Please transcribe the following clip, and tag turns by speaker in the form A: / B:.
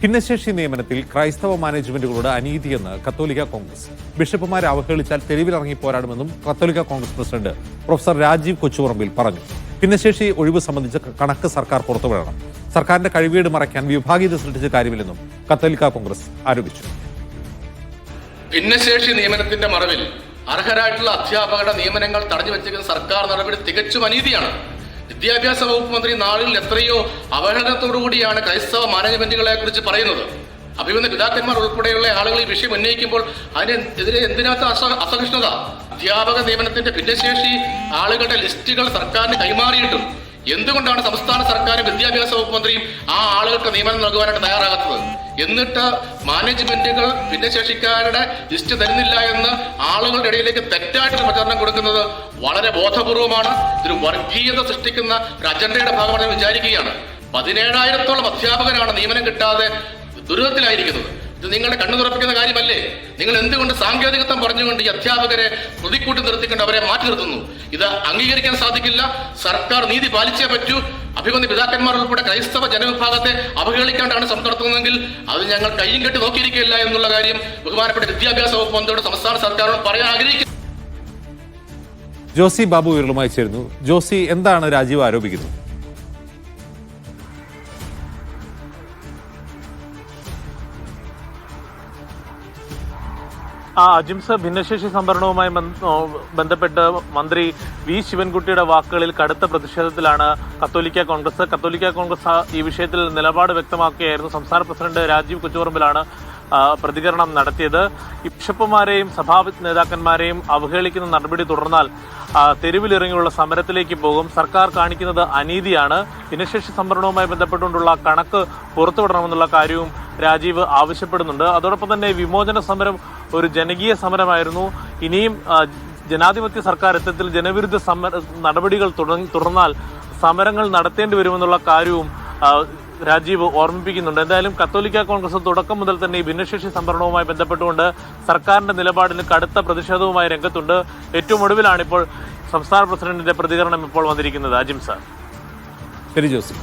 A: ഭിന്നശേഷി നിയമനത്തിൽ ക്രൈസ്തവ മാനേജ്മെന്റുകളോട് അനീതിയെന്ന് കത്തോലിക്ക കോൺഗ്രസ്. ബിഷപ്പുമാരെ അവഹേളിച്ചാൽ തെരുവിലിറങ്ങി പോരാടുമെന്നും കത്തോലിക്ക കോൺഗ്രസ് പ്രസിഡന്റ് പ്രൊഫസർ രാജീവ് കൊച്ചുപറമ്പിൽ പറഞ്ഞു. ഭിന്നശേഷി ഒഴിവ് സംബന്ധിച്ച കണക്ക് സർക്കാർ പുറത്തുവിടണം. സർക്കാരിന്റെ കഴിവേട് മറയ്ക്കാൻ വിഭാഗീയത സൃഷ്ടിച്ച കാര്യമില്ലെന്നും കത്തോലിക്ക കോൺഗ്രസ് ആരോപിച്ചു.
B: ഭിന്നശേഷി നിയമനത്തിന്റെ മറവിൽ അർഹരായിട്ടുള്ള അധ്യാപകരുടെ നിയമനങ്ങൾ തടഞ്ഞു വെച്ചിരിക്കുന്ന സർക്കാർ നടപടി തികച്ചും അനീതിയാണ്. വിദ്യാഭ്യാസ വകുപ്പ് മന്ത്രി നാളിൽ എത്രയോ അവഹേളനത്തോടുകൂടിയാണ് ക്രൈസ്തവ മാനേജ്മെന്റുകളെ കുറിച്ച് പറയുന്നത്. അഭിമന്യ പിതാക്കന്മാർ ഉൾപ്പെടെയുള്ള ആളുകൾ ഈ വിഷയം ഉന്നയിക്കുമ്പോൾ അതിനെതിരെ എന്തിനകത്ത് അസഹിഷ്ണുത? അധ്യാപക നിയമനത്തിന്റെ ഭിന്നശേഷി ആളുകളുടെ ലിസ്റ്റുകൾ സർക്കാരിന് കൈമാറിയിട്ടും എന്തുകൊണ്ടാണ് സംസ്ഥാന സർക്കാരും വിദ്യാഭ്യാസ വകുപ്പ് മന്ത്രിയും ആ ആളുകൾക്ക് നിയമനം നൽകുവാനായിട്ട് തയ്യാറാകാത്തത്? എന്നിട്ട് മാനേജ്മെന്റുകൾ ഭിന്നശേഷിക്കാരുടെ ലിസ്റ്റ് തരുന്നില്ല എന്ന് ആളുകളുടെ ഇടയിലേക്ക് തെറ്റായിട്ട് പ്രചാരണം കൊടുക്കുന്നത് വളരെ ബോധപൂർവമാണ്. ഇതൊരു വർഗീയത സൃഷ്ടിക്കുന്ന ഒരു അജണ്ടയുടെ ഭാഗമായി വിചാരിക്കുകയാണ്. 17,000-ഓളം അധ്യാപകരാണ് നിയമനം കിട്ടാതെ ദുരിതത്തിലായിരിക്കുന്നത്. ഇത് നിങ്ങളുടെ കണ്ണു തുറപ്പിക്കുന്ന കാര്യമല്ലേ? നിങ്ങൾ എന്തുകൊണ്ട് സാങ്കേതികത്വം പറഞ്ഞുകൊണ്ട് ഈ അധ്യാപകരെ പ്രതിക്കൂട്ടി നിർത്തിക്കൊണ്ട് അവരെ മാറ്റി നിർത്തുന്നു? ഇത് അംഗീകരിക്കാൻ സാധിക്കില്ല. സർക്കാർ നീതി പാലിച്ചേ പറ്റൂ. അഭിമന്യ പിതാക്കന്മാർ ഉൾപ്പെടെ ക്രൈസ്തവ ജനവിഭാഗത്തെ അവഹേളിക്കാണ്ടാണ് ശ്രമം നടത്തുന്നതെങ്കിൽ അത് ഞങ്ങൾ കയ്യും കെട്ടി നോക്കിയിരിക്കില്ല എന്നുള്ള കാര്യം ബഹുമാനപ്പെട്ട വിദ്യാഭ്യാസ വകുപ്പ് മന്ത്രിയോട് സംസ്ഥാന സർക്കാരോട് പറയാൻ ആഗ്രഹിക്കുന്നു.
A: ജോസി ബാബു വിരളുമായി ചേരുന്നു. ജോസി, എന്താണ് രാജീവ് ആരോപിക്കുന്നത്?
C: അജിംസ്, ഭിന്നശേഷി സംവരണവുമായി ബന്ധപ്പെട്ട് മന്ത്രി വി ശിവൻകുട്ടിയുടെ വാക്കുകളിൽ കടുത്ത പ്രതിഷേധത്തിലാണ് കത്തോലിക്ക കോൺഗ്രസ്. കത്തോലിക്ക കോൺഗ്രസ് ഈ വിഷയത്തിൽ നിലപാട് വ്യക്തമാക്കുകയായിരുന്നു. സംസ്ഥാന പ്രസിഡന്റ് രാജീവ് കൊച്ചുപറമ്പിലാണ് പ്രതികരണം നടത്തിയത്. ഈ ബിഷപ്പുമാരെയും സഭാ നേതാക്കന്മാരെയും അവഹേളിക്കുന്ന നടപടി തുടർന്നാൽ തെരുവിലിറങ്ങിയുള്ള സമരത്തിലേക്ക് പോകും. സർക്കാർ കാണിക്കുന്നത് അനീതിയാണ്. ഭിന്നശേഷി സംവരണവുമായി ബന്ധപ്പെട്ടുകൊണ്ടുള്ള കണക്ക് പുറത്തുവിടണമെന്നുള്ള കാര്യവും രാജീവ് ആവശ്യപ്പെടുന്നുണ്ട്. അതോടൊപ്പം തന്നെ വിമോചന സമരം ഒരു ജനകീയ സമരമായിരുന്നു. ഇനിയും ജനാധിപത്യ സർക്കാർ എത്തത്തിൽ ജനവിരുദ്ധ നടപടികൾ തുടർന്നാൽ സമരങ്ങൾ നടത്തേണ്ടി വരുമെന്നുള്ള കാര്യവും രാജീവ് ഓർമ്മിപ്പിക്കുന്നുണ്ട്. എന്തായാലും കത്തോലിക്ക കോൺഗ്രസ് തുടക്കം മുതൽ തന്നെ ഈ ഭിന്നശേഷി സംവരണവുമായി ബന്ധപ്പെട്ടുകൊണ്ട് സർക്കാരിന്റെ നിലപാടിന് കടുത്ത പ്രതിഷേധവുമായി രംഗത്തുണ്ട്. ഏറ്റവും ഒടുവിലാണിപ്പോൾ സംസ്ഥാന പ്രസിഡന്റിന്റെ പ്രതികരണം ഇപ്പോൾ വന്നിരിക്കുന്നത്. അജിംസ.
A: ശരി ജോസി.